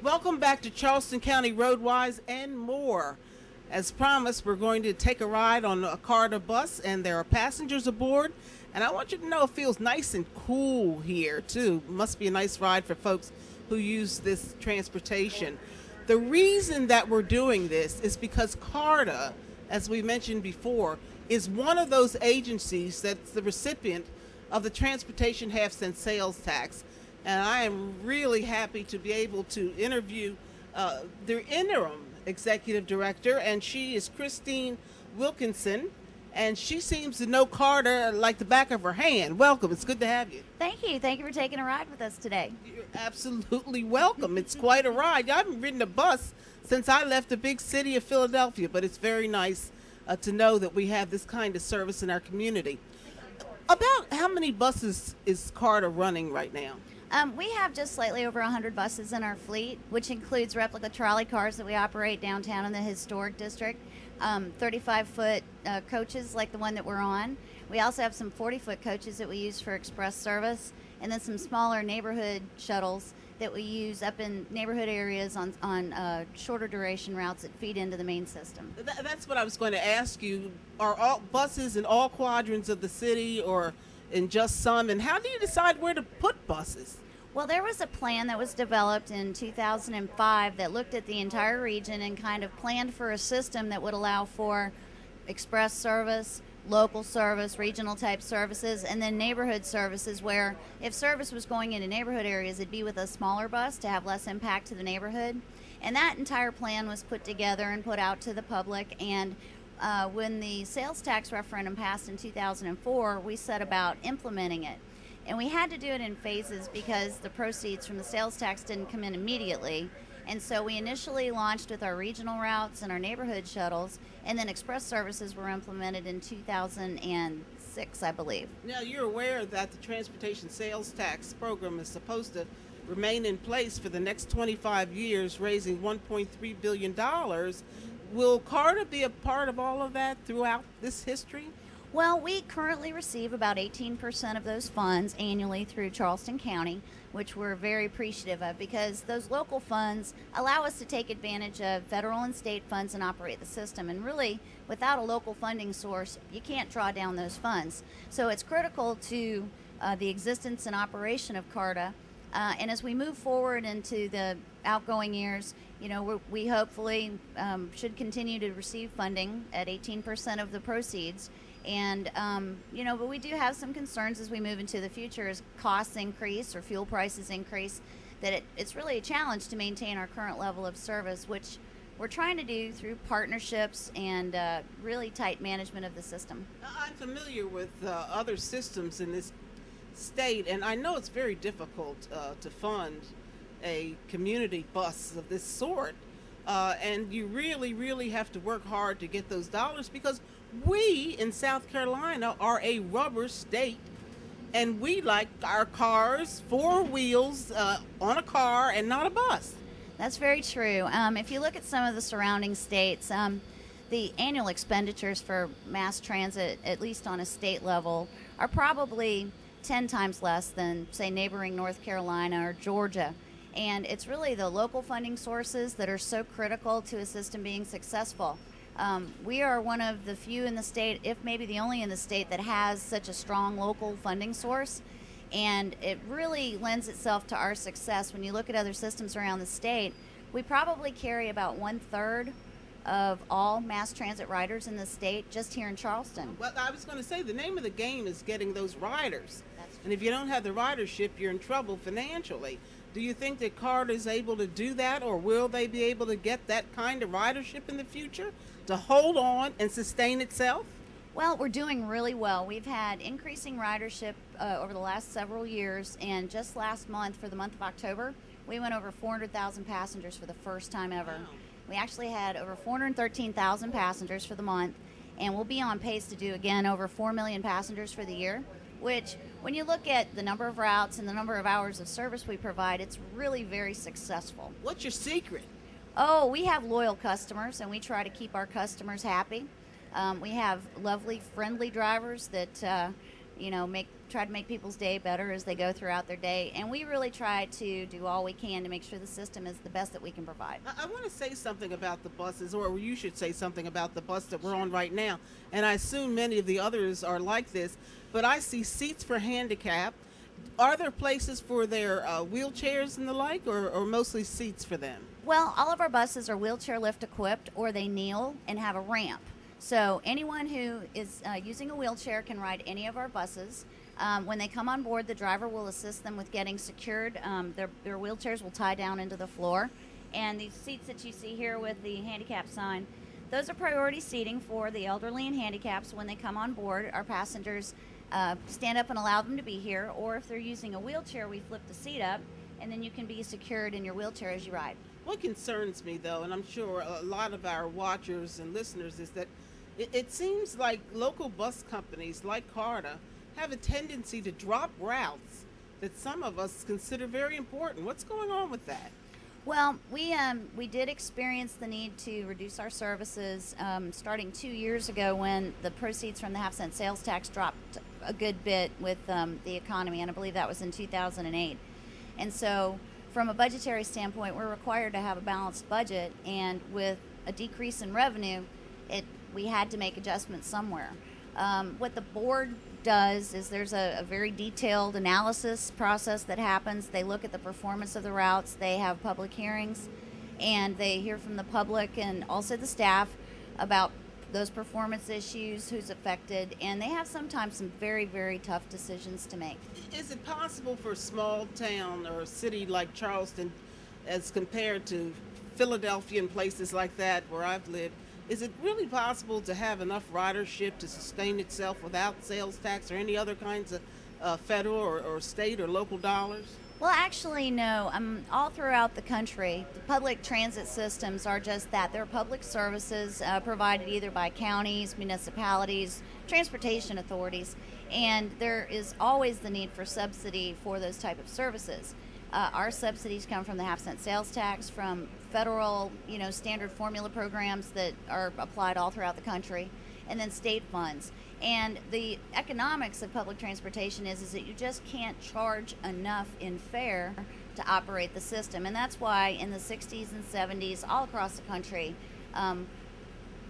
Welcome back to Charleston County RoadWise and More. As promised, we're going to take a ride on a CARTA bus, and there are passengers aboard. And I want you to know it feels nice and cool here, too. Must be a nice ride for folks who use this transportation. The reason that we're doing this is because CARTA, as we mentioned before, is one of those agencies that's the recipient of the Transportation Half-Cent Sales Tax. And I am really happy to be able to interview their interim executive director, and she is Christine Wilkinson, and she seems to know CARTA like the back of her hand. Welcome. It's good to have you. Thank you. Thank you for taking a ride with us today. You're absolutely welcome. It's quite a ride. I haven't ridden a bus since I left the big city of Philadelphia, but it's very nice to know that we have this kind of service in our community. About how many buses is CARTA running right now? We have just slightly over 100 buses in our fleet, which includes replica trolley cars that we operate downtown in the historic district, 35-foot coaches like the one that we're on. We also have some 40-foot coaches that we use for express service, and then some smaller neighborhood shuttles that we use up in neighborhood areas on shorter duration routes that feed into the main system. That's what I was going to ask you. Are all buses in all quadrants of the city or in just some? And how do you decide where to put buses? Well, there was a plan that was developed in 2005 that looked at the entire region and kind of planned for a system that would allow for express service, local service, regional type services, and then neighborhood services where if service was going into neighborhood areas, it'd be with a smaller bus to have less impact to the neighborhood. And that entire plan was put together and put out to the public. And when the sales tax referendum passed in 2004, we set about implementing it. And we had to do it in phases because the proceeds from the sales tax didn't come in immediately. And so we initially launched with our regional routes and our neighborhood shuttles, and then express services were implemented in 2006, I believe. Now, you're aware that the transportation sales tax program is supposed to remain in place for the next 25 years, raising $1.3 billion. Will CARTA be a part of all of that throughout this history? Well, we currently receive about 18% of those funds annually through Charleston County, which we're very appreciative of because those local funds allow us to take advantage of federal and state funds and operate the system. And really, without a local funding source, you can't draw down those funds. So it's critical to the existence and operation of CARTA. And as we move forward into the outgoing years, you know, we hopefully should continue to receive funding at 18% of the proceeds. And, you know, but we do have some concerns as we move into the future as costs increase or fuel prices increase, that it's really a challenge to maintain our current level of service, which we're trying to do through partnerships and really tight management of the system. I'm familiar with other systems in this state, and I know it's very difficult to fund a community bus of this sort. And you really, really have to work hard to get those dollars because we in South Carolina are a rubber state, and we like our cars, four wheels on a car and not a bus. That's very true. If you look at some of the surrounding states, the annual expenditures for mass transit, at least on a state level, are probably 10 times less than, say, neighboring North Carolina or Georgia. And it's really the local funding sources that are so critical to a system being successful. We are one of the few in the state, if maybe the only in the state, that has such a strong local funding source. And it really lends itself to our success. When you look at other systems around the state, we probably carry about 1/3 of all mass transit riders in the state just here in Charleston. Well, I was going to say the name of the game is getting those riders. And if you don't have the ridership, you're in trouble financially. Do you think that CARTA is able to do that, or will they be able to get that kind of ridership in the future to hold on and sustain itself? Well, we're doing really well. We've had increasing ridership over the last several years, and just last month, for the month of October, we went over 400,000 passengers for the first time ever. Wow. We actually had over 413,000 passengers for the month, and we'll be on pace to do again over 4 million passengers for the year, which, when you look at the number of routes and the number of hours of service we provide, it's really very successful. What's your secret? Oh, we have loyal customers, and we try to keep our customers happy. We have lovely, friendly drivers that, make try to make people's day better as they go throughout their day, and we really try to do all we can to make sure the system is the best that we can provide. I want to say something about the buses, or you should say something about the bus that we're on right now. And I assume many of the others are like this, but I see seats for handicap. Are there places for their wheelchairs and the like, or mostly seats for them? Well, all of our buses are wheelchair lift equipped, or they kneel and have a ramp. So anyone who is using a wheelchair can ride any of our buses. When they come on board, the driver will assist them with getting secured. Their wheelchairs will tie down into the floor. And these seats that you see here with the handicap sign, those are priority seating for the elderly and handicaps. When they come on board, our passengers stand up and allow them to be here. Or if they're using a wheelchair, we flip the seat up, and then you can be secured in your wheelchair as you ride. What concerns me, though, and I'm sure a lot of our watchers and listeners, is that it seems like local bus companies like CARTA have a tendency to drop routes that some of us consider very important. What's going on with that? Well, we did experience the need to reduce our services starting 2 years ago when the proceeds from the half-cent sales tax dropped a good bit with the economy, and I believe that was in 2008. And so from a budgetary standpoint, we're required to have a balanced budget, and with a decrease in revenue, we had to make adjustments somewhere. What the board does is there's a very detailed analysis process that happens. They look at the performance of the routes, they have public hearings, and they hear from the public and also the staff about those performance issues, who's affected, and they have sometimes some very, very tough decisions to make. Is it possible for a small town or a city like Charleston, as compared to Philadelphia and places like that where I've lived, is it really possible to have enough ridership to sustain itself without sales tax or any other kinds of federal or state or local dollars? Well, actually, no. All throughout the country, the public transit systems are just that. They're public services provided either by counties, municipalities, transportation authorities, and there is always the need for subsidy for those type of services. Our subsidies come from the half-cent sales tax, from federal, standard formula programs that are applied all throughout the country, and then state funds. And the economics of public transportation is that you just can't charge enough in fare to operate the system. And that's why in the 60s and 70s, all across the country,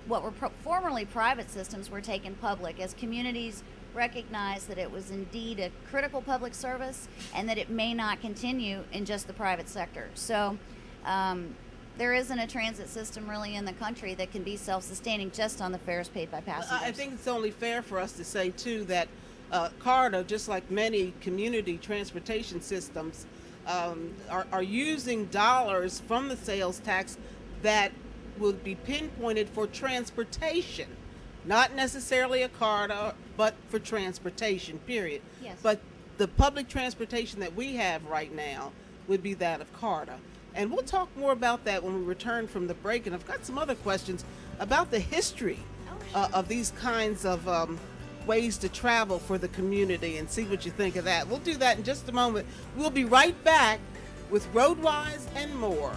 what were formerly private systems were taken public as communities recognized that it was indeed a critical public service and that it may not continue in just the private sector. So there isn't a transit system really in the country that can be self-sustaining just on the fares paid by passengers. I think it's only fair for us to say, too, that CARTA, just like many community transportation systems, are using dollars from the sales tax that will be pinpointed for transportation. Not necessarily a CARTA, but for transportation, period. Yes. But the public transportation that we have right now would be that of CARTA. And we'll talk more about that when we return from the break. And I've got some other questions about the history of these kinds of ways to travel for the community, and see what you think of that. We'll do that in just a moment. We'll be right back with RoadWise and More.